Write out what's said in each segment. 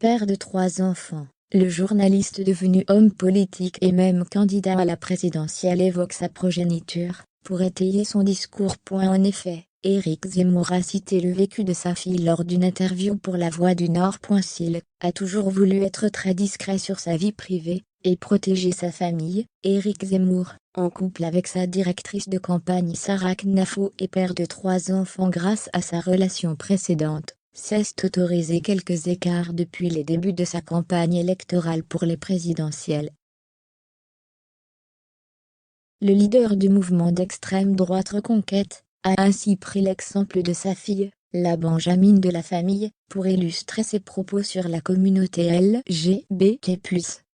Père de 3 enfants, le journaliste devenu homme politique et même candidat à la présidentielle évoque sa progéniture, pour étayer son discours. En effet, Éric Zemmour a cité le vécu de sa fille lors d'une interview pour La Voix du Nord. S'il a toujours voulu être très discret sur sa vie privée, et protéger sa famille, Éric Zemmour, en couple avec sa directrice de campagne Sarah Knafo et père de 3 enfants grâce à sa relation précédente, s'est autorisé quelques écarts depuis les débuts de sa campagne électorale pour les présidentielles. Le leader du mouvement d'extrême droite Reconquête a ainsi pris l'exemple de sa fille, la benjamine de la famille, pour illustrer ses propos sur la communauté LGBT+,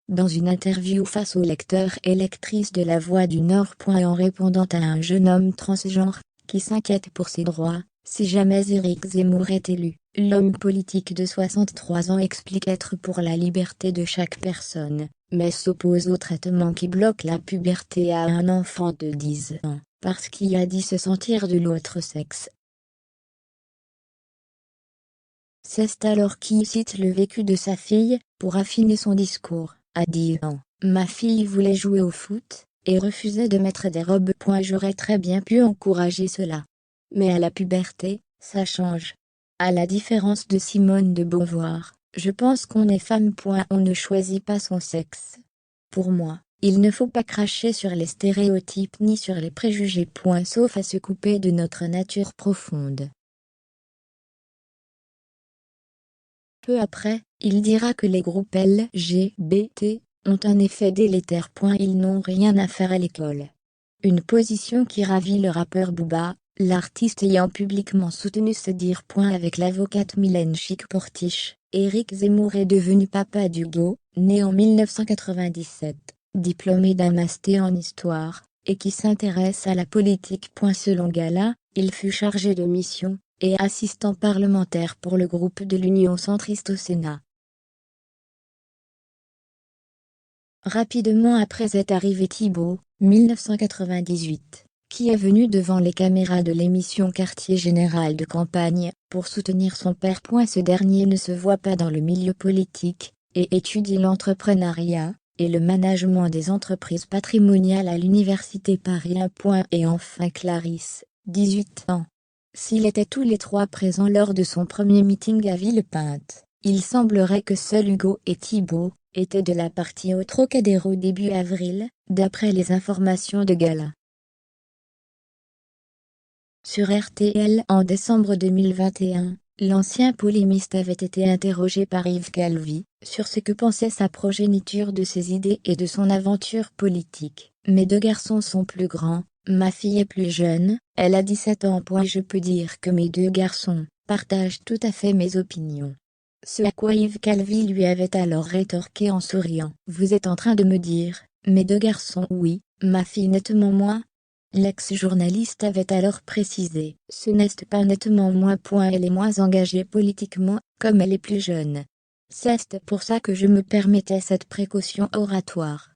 dans une interview face aux lecteurs et lectrices de La Voix du Nord. En répondant à un jeune homme transgenre, qui s'inquiète pour ses droits, si jamais Éric Zemmour est élu, l'homme politique de 63 ans explique être pour la liberté de chaque personne, mais s'oppose au traitement qui bloque la puberté à un enfant de 10 ans, parce qu'il a dit se sentir de l'autre sexe. C'est alors qu'il cite le vécu de sa fille, pour affiner son discours. À 10 ans, ma fille voulait jouer au foot, et refusait de mettre des robes. J'aurais très bien pu encourager cela. Mais à la puberté, ça change. À la différence de Simone de Beauvoir, je pense qu'on est femme. On ne choisit pas son sexe. Pour moi, il ne faut pas cracher sur les stéréotypes ni sur les préjugés. Sauf à se couper de notre nature profonde. Peu après, il dira que les groupes LGBT ont un effet délétère. Ils n'ont rien à faire à l'école. Une position qui ravit le rappeur Booba, l'artiste ayant publiquement soutenu ce dire. Avec l'avocate Mylène Chick-Portiche, Éric Zemmour est devenu papa d'Hugo, né en 1997, diplômé d'un master en histoire, et qui s'intéresse à la politique. Selon Gala, il fut chargé de mission et assistant parlementaire pour le groupe de l'Union centriste au Sénat. Rapidement après est arrivé Thibault, 1998, qui est venu devant les caméras de l'émission Quartier Général de campagne, pour soutenir son père. Ce dernier ne se voit pas dans le milieu politique, et étudie l'entrepreneuriat et le management des entreprises patrimoniales à l'université Paris 1. Et enfin Clarisse, 18 ans. S'ils étaient tous les 3 présents lors de son premier meeting à Villepinte, il semblerait que seuls Hugo et Thibault étaient de la partie au Trocadéro début avril, d'après les informations de Gala. Sur RTL en décembre 2021, l'ancien polémiste avait été interrogé par Yves Calvi sur ce que pensait sa progéniture de ses idées et de son aventure politique. Mes 2 garçons sont plus grands, ma fille est plus jeune, elle a 17 ans. Je peux dire que mes 2 garçons partagent tout à fait mes opinions. Ce à quoi Yves Calvi lui avait alors rétorqué en souriant. Vous êtes en train de me dire, mes 2 garçons oui, ma fille nettement moins. L'ex-journaliste avait alors précisé, ce n'est pas nettement moins. Elle est moins engagée politiquement, comme elle est plus jeune. C'est pour ça que je me permettais cette précaution oratoire.